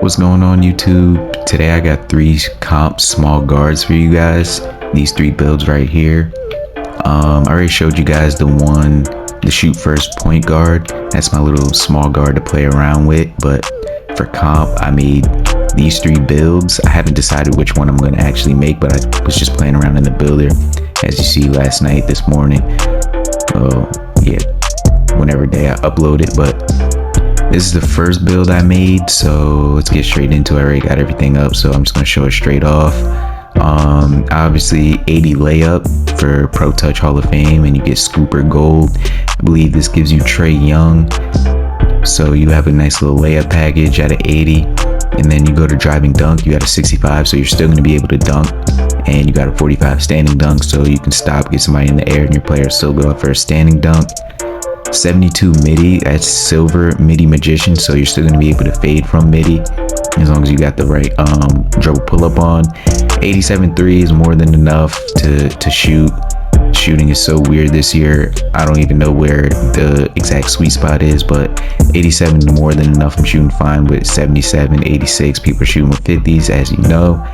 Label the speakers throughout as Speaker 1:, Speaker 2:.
Speaker 1: What's going on, YouTube? Today I got 3 comp small guards for you guys. These 3 builds right here. I already showed you guys the shoot first point guard. That's my little small guard to play around with. But for comp, I made these 3 builds. I haven't decided which one I'm going to actually make, but I was just playing around in the builder, as you see last night, this morning. Yeah, whenever day I upload it. But this is the first build I made, so let's get straight into it. I already got everything up, so I'm just gonna show it straight off. Obviously 80 layup for Pro Touch Hall of Fame, and you get Scooper Gold. I believe this gives you Trae Young, so you have a nice little layup package at an 80. And then you go to driving dunk, you got a 65, so you're still gonna be able to dunk. And you got a 45 standing dunk, so you can stop, get somebody in the air, and your player still go up for a standing dunk. 72 midi, that's silver midi magician, so you're still going to be able to fade from midi as long as you got the right dribble pull up on. 87 3 is more than enough to shoot. Shooting is so weird this year, I don't even know where the exact sweet spot is, but 87 is more than enough. I'm shooting fine with 77, 86. People are shooting with 50s, as you know.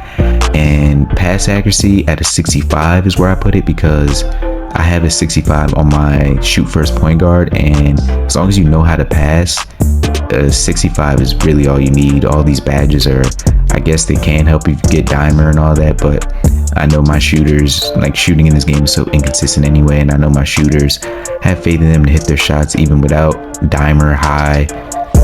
Speaker 1: And pass accuracy at a 65 is where I put it, because I have a 65 on my shoot first point guard, and as long as you know how to pass, a 65 is really all you need. All these badges are, I guess they can help you get dimer and all that, but I know my shooters, like, shooting in this game is so inconsistent anyway, and I know my shooters have faith in them to hit their shots even without dimer high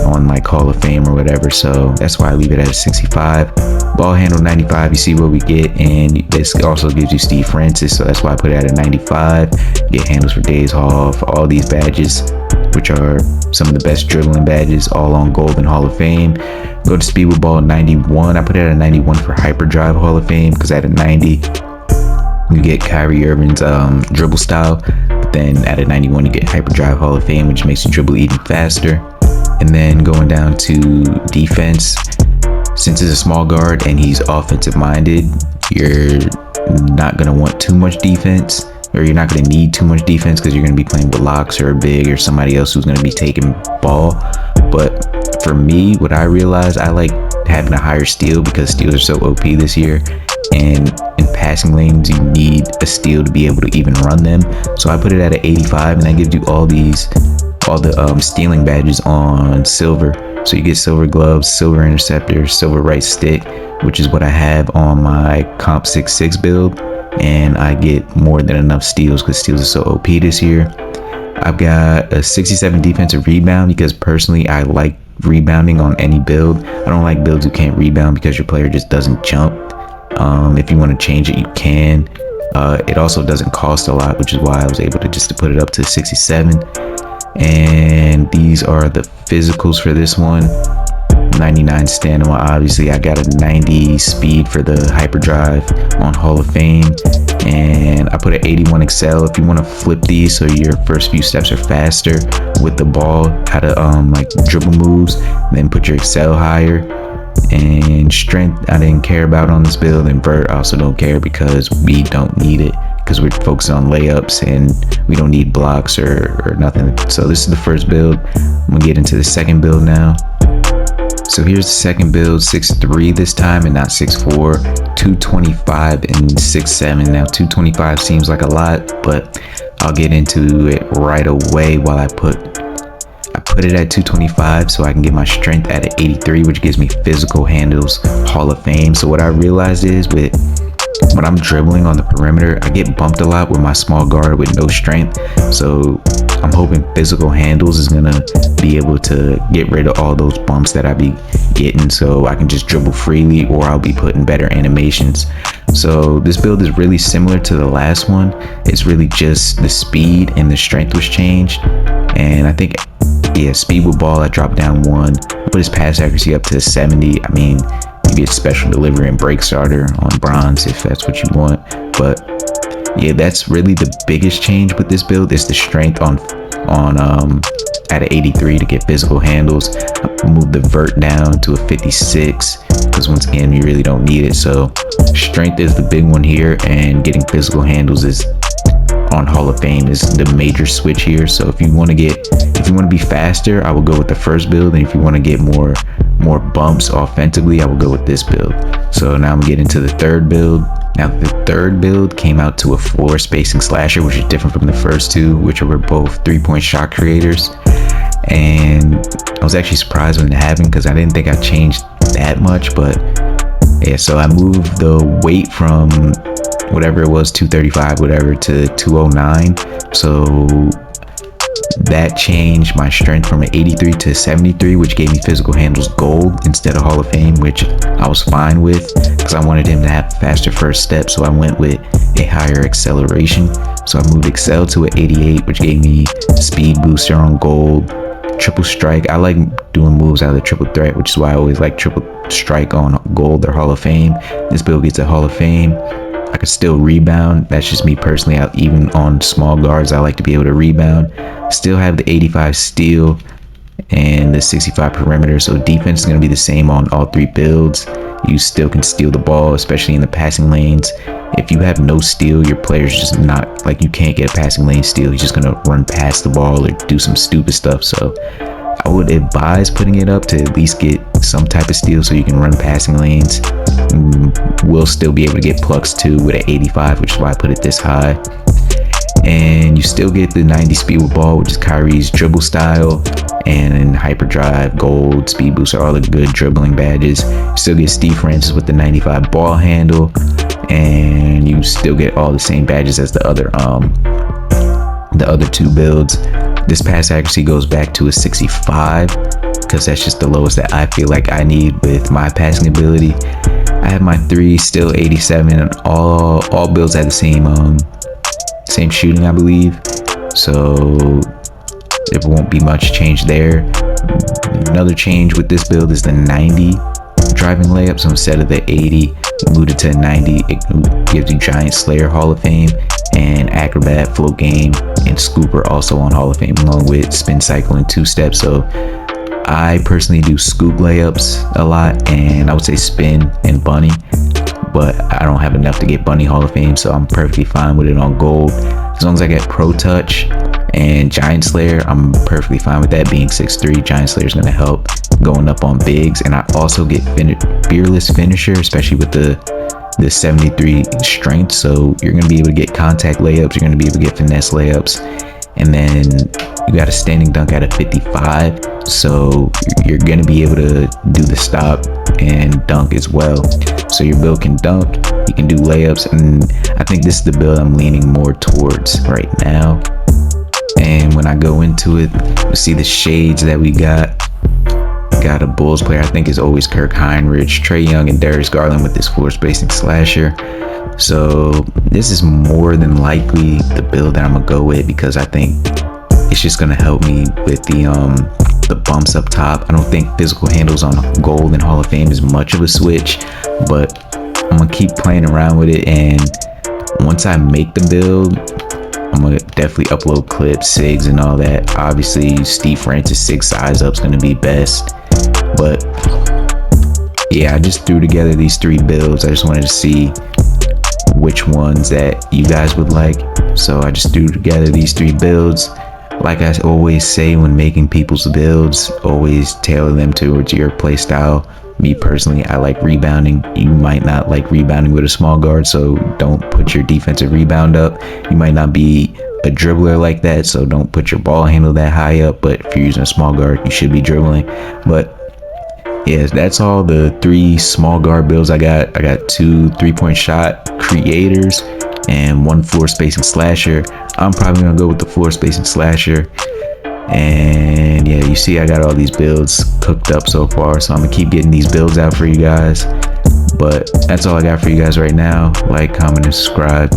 Speaker 1: on like Hall of Fame or whatever, so that's why I leave it at a 65. Ball handle 95, you see what we get, and this also gives you Steve Francis, so that's why I put it at a 95. Get handles for days off, all these badges, which are some of the best dribbling badges, all on Golden Hall of Fame. Go to speed with ball 91, I put it at a 91 for Hyperdrive Hall of Fame, because at a 90 you get Kyrie Irving's dribble style, but then at a 91 you get Hyperdrive Hall of Fame, which makes you dribble even faster. And then going down to defense, since he's a small guard and he's offensive minded, you're not going to want too much defense, or you're not going to need too much defense, because you're going to be playing with locks or a big or somebody else who's going to be taking ball. But for me, what I realized, I like having a higher steal, because steals are so OP this year, and in passing lanes you need a steal to be able to even run them. So I put it at an 85, and that gives you all the stealing badges on silver. So you get silver gloves, silver interceptor, silver right stick, which is what I have on my comp 6-6 build, and I get more than enough steals, because steals are so OP this year. I've got a 67 defensive rebound, because personally I like rebounding on any build. I don't like builds who can't rebound, because your player just doesn't jump. If you want to change it, you can. It also doesn't cost a lot, which is why I was able to put it up to 67. And these are the physicals for this one. 99 stamina, obviously. I got a 90 speed for the hyperdrive on Hall of Fame, and I put an 81 excel if you want to flip these so your first few steps are faster with the ball, how to like dribble moves, and then put your excel higher. And strength I didn't care about on this build, and vert I also don't care, because we don't need it, because we're focused on layups and we don't need blocks or nothing. So this is the first build. I'm gonna get into the second build now. So here's the second build, 6'3" this time and not 6'4", 225 and 6'7". Now 225 seems like a lot, but I'll get into it right away. While I put it at 225 so I can get my strength at an 83, which gives me physical handles Hall of Fame. So what I realized is, when I'm dribbling on the perimeter, I get bumped a lot with my small guard with no strength. So I'm hoping physical handles is gonna be able to get rid of all those bumps that I be getting, so I can just dribble freely, or I'll be putting better animations. So this build is really similar to the last one. It's really just the speed and the strength was changed. And I think, yeah, speed with ball I dropped down 1. I put his pass accuracy up to 70. I mean, you get special delivery and break starter on bronze if that's what you want. But yeah, that's really the biggest change with this build, is the strength on at an 83 to get physical handles. I moved the vert down to a 56, because once again, you really don't need it. So strength is the big one here, and getting physical handles is on Hall of Fame is the major switch here. So if you want to be faster, I will go with the first build, and if you want to get more more bumps offensively, I will go with this build. So now I'm gonna get into the third build. Now the third build came out to a floor spacing slasher, which is different from the first two, which were both 3-point shot creators. And I was actually surprised when it happened because I didn't think I changed that much. But yeah, so I moved the weight from whatever it was, 235 whatever, to 209. So that changed my strength from an 83 to 73, which gave me physical handles gold instead of Hall of Fame, which I was fine with because I wanted him to have faster first step. So I went with a higher acceleration. So I moved excel to an 88, which gave me speed booster on gold. Triple strike, I like doing moves out of the triple threat, which is why I always like triple strike on gold or Hall of Fame. This build gets a Hall of Fame. I could still rebound. That's just me personally. Even on small guards, I like to be able to rebound. Still have the 85 steal and the 65 perimeter. So defense is going to be the same on all three builds. You still can steal the ball, especially in the passing lanes. If you have no steal, your player's just not, like, you can't get a passing lane steal. He's just going to run past the ball or do some stupid stuff. So I would advise putting it up to at least get some type of steal so you can run passing lanes. We'll still be able to get plucks too with an 85, which is why I put it this high. And you still get the 90 speed with ball, which is Kyrie's dribble style, and hyperdrive, gold, speed boost are all the good dribbling badges. You still get Steve Francis with the 95 ball handle, and you still get all the same badges as the other two builds. This pass accuracy goes back to a 65 because that's just the lowest that I feel like I need with my passing ability. I have my 3 still 87, and all builds have the same shooting, I believe. So there won't be much change there. Another change with this build is the 90 driving layup. So instead of the 80, moved it to 90. It gives you Giant Slayer Hall of Fame and Acrobat, Float Game, and Scooper also on Hall of Fame, along with Spin Cycle and Two Step. So I personally do scoop layups a lot, and I would say spin and bunny, but I don't have enough to get bunny Hall of Fame, so I'm perfectly fine with it on gold. As long as I get Pro Touch and Giant Slayer, I'm perfectly fine with that. Being 6'3", Giant Slayer is going to help going up on bigs, and I also get Fearless Finisher, especially with the 73 strength. So you're going to be able to get contact layups, you're going to be able to get finesse layups, and then you got a standing dunk at a 55, so you're going to be able to do the stop and dunk as well. So your build can dunk, you can do layups, and I think this is the build I'm leaning more towards right now. And when I go into it, you see the shades that we got. Got a Bulls player, I think is always Kirk Heinrich, Trae Young, and Darius Garland with this floor spacing slasher. So this is more than likely the build that I'm gonna go with because I think it's just gonna help me with the bumps up top. I don't think physical handles on gold and Hall of Fame is much of a switch, but I'm gonna keep playing around with it, and once I make the build, I'm gonna definitely upload clips, SIGs, and all that. Obviously Steve Francis 6 size up is gonna be best, but yeah, I just threw together these 3 builds. I just wanted to see which ones that you guys would like, so I just threw together these 3 builds. Like I always say when making people's builds, always tailor them towards your play style. Me personally, I like rebounding. You might not like rebounding with a small guard, so don't put your defensive rebound up. You might not be a dribbler like that, so don't put your ball handle that high up, but if you're using a small guard, you should be dribbling. But yes, that's all the 3 small guard builds I got. I got 2 3-point shot creators and 1 floor spacing slasher. I'm probably gonna go with the floor spacing slasher. And yeah, you see I got all these builds cooked up so far, so I'm gonna keep getting these builds out for you guys. But that's all I got for you guys right now. Like, comment, and subscribe.